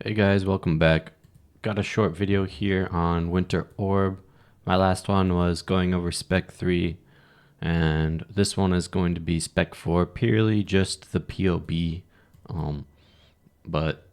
Hey guys, welcome back. Got a short video here on Winter Orb. My last one was going over Spec 3, and this one is going to be Spec 4, purely just the POB. But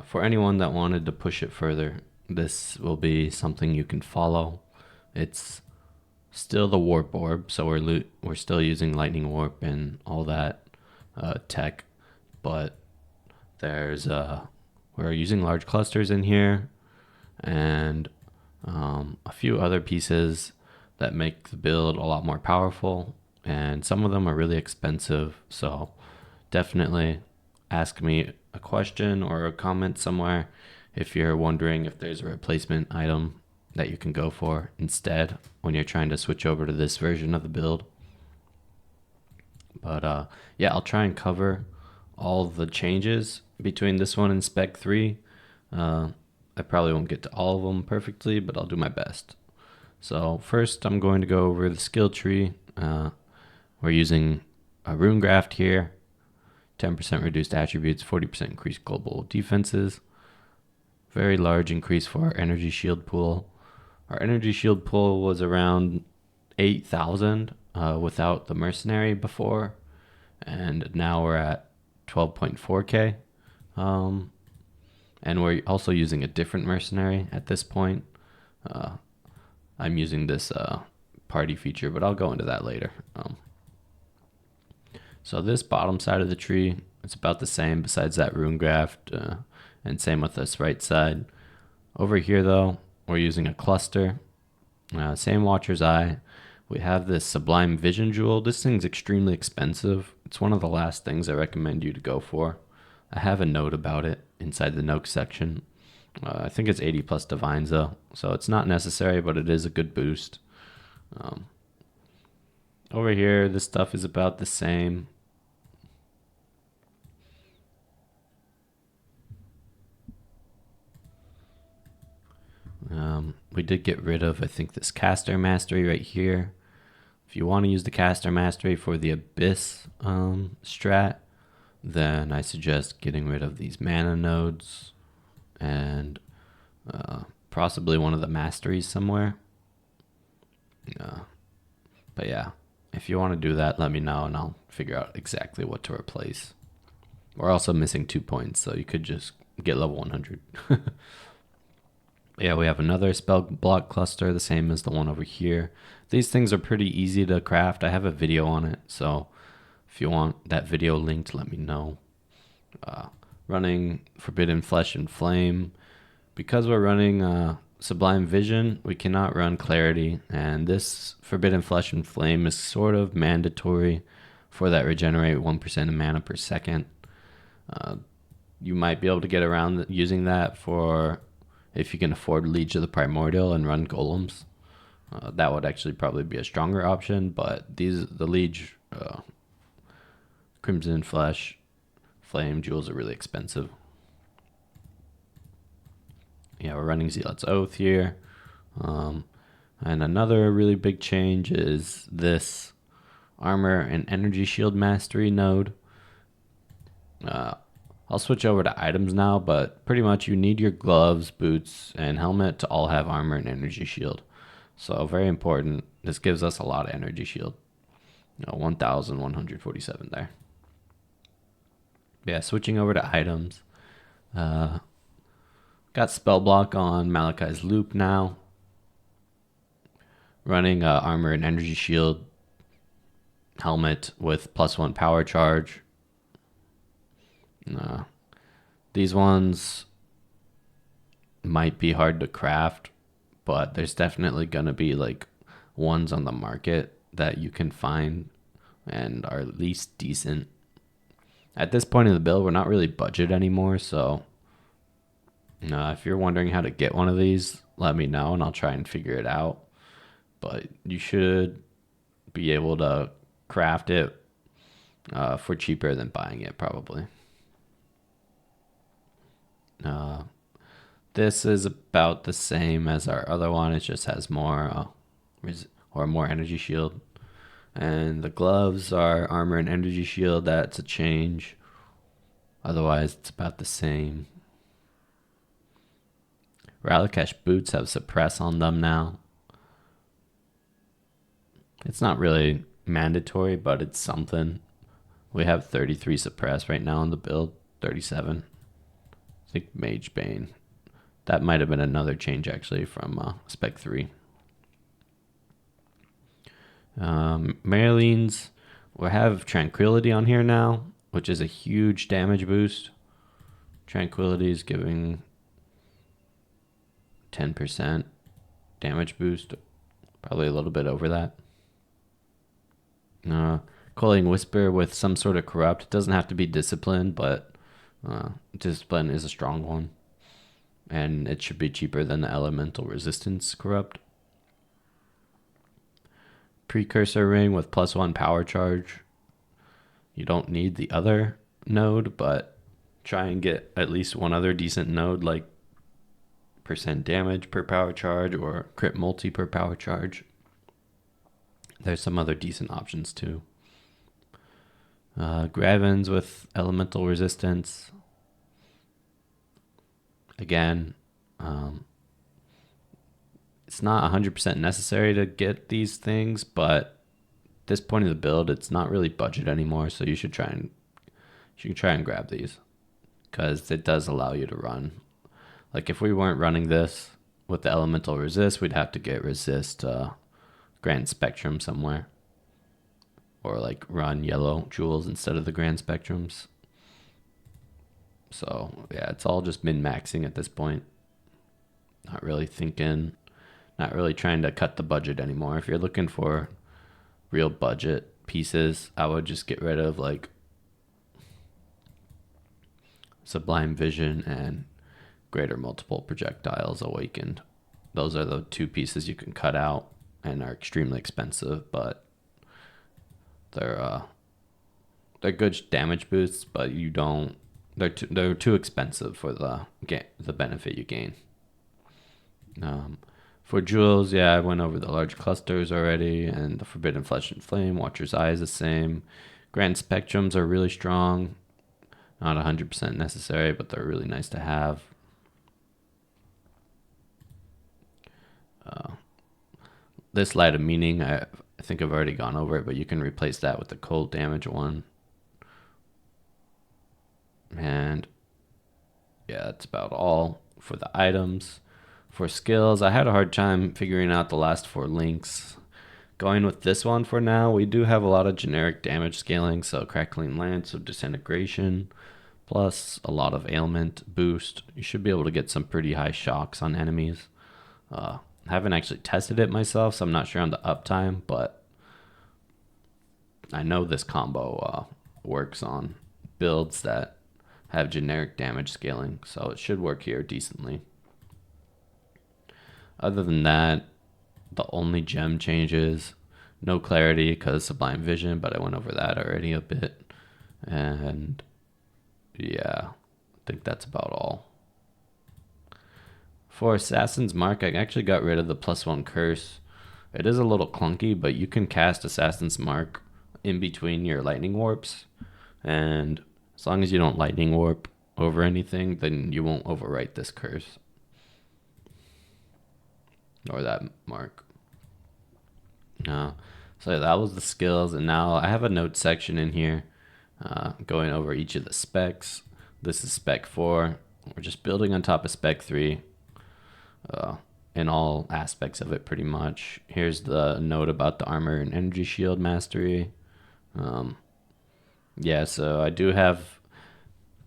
for anyone that wanted to push it further, this will be something you can follow. It's still the warp orb, so we're still using lightning warp and all that tech, but there's we're using large clusters in here and a few other pieces that make the build a lot more powerful, and some of them are really expensive, so definitely ask me a question or a comment somewhere if you're wondering if there's a replacement item that you can go for instead when you're trying to switch over to this version of the build. But yeah, I'll try and cover all the changes between this one and Spec 3. I probably won't get to all of them perfectly, but I'll do my best. So first I'm going to go over the skill tree. We're using a rune graft here, 10% reduced attributes, 40% increased global defenses, very large increase for our energy shield pool. Our energy shield pool was around 8,000 without the Mercenary before, and now we're at 12.4k. And we're also using a different Mercenary at this point. I'm using this party feature, but I'll go into that later. So this bottom side of the tree, it's about the same besides that rune graft, and same with this right side. Over here though, we're using a cluster, same Watcher's Eye. We have this Sublime Vision Jewel. This thing's extremely expensive. It's one of the last things I recommend you to go for. I have a note about it inside the notes section. I think it's 80 plus divines though, so it's not necessary, but it is a good boost. Over here, this stuff is about the same. We did get rid of, I think, this caster mastery right here. If you want to use the caster mastery for the abyss strat, then I suggest getting rid of these mana nodes and possibly one of the masteries somewhere. But yeah, if you want to do that, let me know and I'll figure out exactly what to replace. We're also missing 2 points, so you could just get level 100. Yeah, we have another spell block cluster, the same as the one over here. These things are pretty easy to craft. I have a video on it, so if you want that video linked, let me know. Running Forbidden Flesh and Flame. Because we're running Sublime Vision, we cannot run Clarity, and this Forbidden Flesh and Flame is sort of mandatory for that regenerate 1% of mana per second. You might be able to get around using that for if you can afford Liege of the Primordial and run golems. That would actually probably be a stronger option, but the Liege, Crimson Flesh, Flame jewels are really expensive. Yeah, we're running Zealot's Oath here. And another really big change is this Armor and Energy Shield Mastery node. I'll switch over to items now, but pretty much you need your gloves, boots, and helmet to all have armor and energy shield. So very important. This gives us a lot of energy shield. 1,147 there. Yeah, switching over to items. Got spell block on Malachi's Loop now. Running armor and energy shield helmet with +1 power charge. These ones might be hard to craft, but there's definitely going to be like ones on the market that you can find and are at least decent. At this point in the build, we're not really budget anymore, so if you're wondering how to get one of these, let me know and I'll try and figure it out. But you should be able to craft it for cheaper than buying it, probably. This is about the same as our other one. It just has more more energy shield. And the gloves are armor and energy shield. That's a change. Otherwise, it's about the same. Rallycash boots have suppress on them now. It's not really mandatory, but it's something. We have 33 suppress right now in the build, 37. I think Mage Bane. That might have been another change actually from Spec 3. Marlene's, we have Tranquility on here now, which is a huge damage boost. Tranquility is giving 10% damage boost, probably a little bit over that. Culling Whisper with some sort of corrupt. It doesn't have to be discipline, but discipline is a strong one. And it should be cheaper than the elemental resistance corrupt. Precursor ring with +1 power charge. You don't need the other node, but try and get at least one other decent node like % damage per power charge or crit multi per power charge. There's some other decent options too. Gravens with elemental resistance. Again, it's not 100% necessary to get these things, but at this point of the build, it's not really budget anymore, so you should try and grab these because it does allow you to run. Like if we weren't running this with the elemental resist, we'd have to get resist Grand Spectrum somewhere, or like run yellow jewels instead of the Grand Spectrums. So yeah, it's all just min-maxing at this point. Not really thinking, not really trying to cut the budget anymore. If you're looking for real budget pieces, I would just get rid of like Sublime Vision and Greater Multiple Projectiles Awakened. Those are the two pieces you can cut out and are extremely expensive, but they're good damage boosts, but you don't. They're too expensive for the benefit you gain. For jewels, yeah, I went over the large clusters already, and the Forbidden Flesh and Flame, Watcher's Eye is the same. Grand Spectrums are really strong. Not 100% necessary, but they're really nice to have. This Light of Meaning, I think I've already gone over it, but you can replace that with the cold damage one. And yeah, that's about all for the items. For skills, I had a hard time figuring out the last 4 links. Going with this one for now, we do have a lot of generic damage scaling, so Crackling Lance of Disintegration, plus a lot of ailment boost. You should be able to get some pretty high shocks on enemies. I haven't actually tested it myself, so I'm not sure on the uptime, but I know this combo works on builds that have generic damage scaling, so it should work here decently. Other than that, the only gem changes, no clarity because Sublime Vision, but I went over that already a bit. And yeah, I think that's about all. For Assassin's Mark, I actually got rid of the +1 curse. It is a little clunky, but you can cast Assassin's Mark in between your lightning warps. And as long as you don't lightning warp over anything, then you won't overwrite this curse. Or that mark. So that was the skills, and now I have a note section in here going over each of the specs. This is Spec 4. We're just building on top of Spec 3 in all aspects of it pretty much. Here's the note about the armor and energy shield mastery. Yeah, so I do have,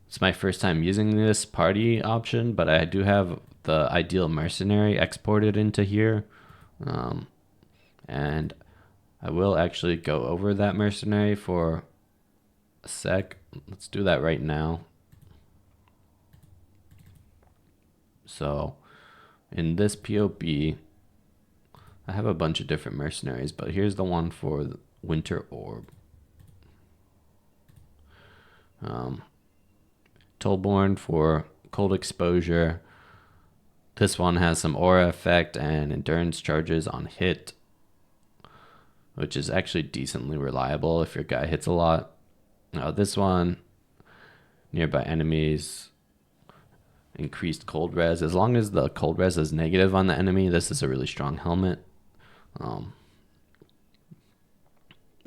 it's my first time using this party option, but I do have the ideal mercenary exported into here. And I will actually go over that mercenary for a sec. Let's do that right now. So in this POB, I have a bunch of different mercenaries, but here's the one for the Winter Orb. Tollborn for cold exposure. This one has some aura effect and endurance charges on hit, which is actually decently reliable if your guy hits a lot. Now this one, nearby enemies, increased cold res. As long as the cold res is negative on the enemy, this is a really strong helmet.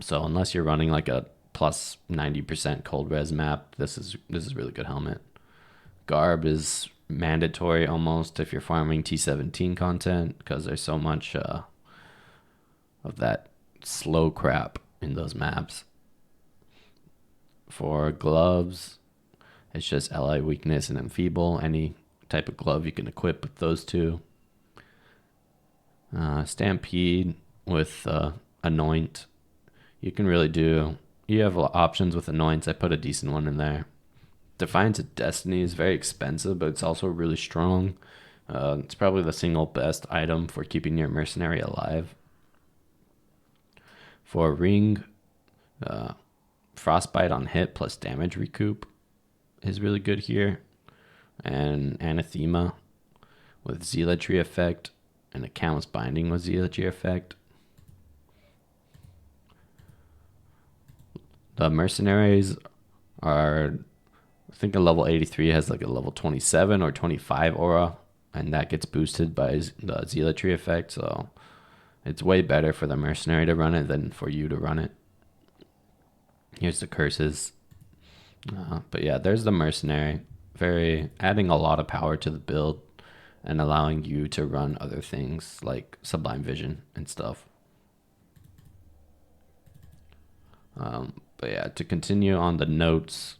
So unless you're running like a plus 90% cold res map, this is really good helmet. Garb is mandatory almost if you're farming T17 content, because there's so much of that slow crap in those maps. For gloves, it's just ally weakness and enfeeble. Any type of glove you can equip with those two. Stampede with anoint. You can really do, you have options with anoints. I put a decent one in there. Defiance of Destiny is very expensive, but it's also really strong. It's probably the single best item for keeping your mercenary alive. For ring, frostbite on hit plus damage recoup is really good here. And anathema with zealotry effect and a countless binding with zealotry effect. The mercenaries are, I think a level 83 has like a level 27 or 25 aura, and that gets boosted by the zealotry effect, so it's way better for the mercenary to run it than for you to run it. Here's the curses. But yeah, there's the mercenary. Adding a lot of power to the build and allowing you to run other things like Sublime Vision and stuff. But yeah, to continue on the notes,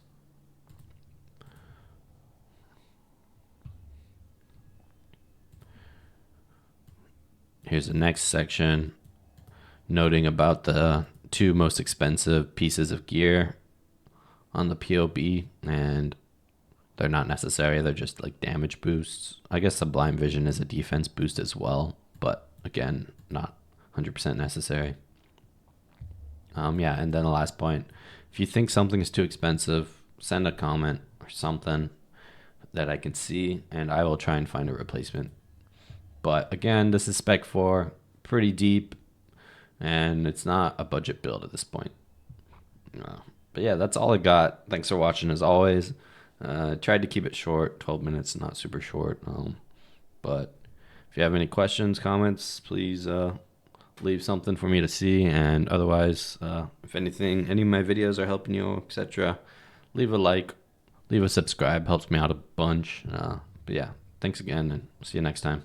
here's the next section, noting about the two most expensive pieces of gear on the POB, and they're not necessary. They're just like damage boosts. I guess Sublime Vision is a defense boost as well, but again, not 100% necessary. Yeah, and then the last point, if you think something is too expensive, send a comment or something that I can see, and I will try and find a replacement. But again, this is Spec 4, pretty deep, and it's not a budget build at this point. But yeah, that's all I got. Thanks for watching as always. Tried to keep it short, 12 minutes, not super short. But if you have any questions, comments, please leave something for me to see. And otherwise, if anything, any of my videos are helping you, etc., leave a like, leave a subscribe, helps me out a bunch. But yeah, thanks again, and see you next time.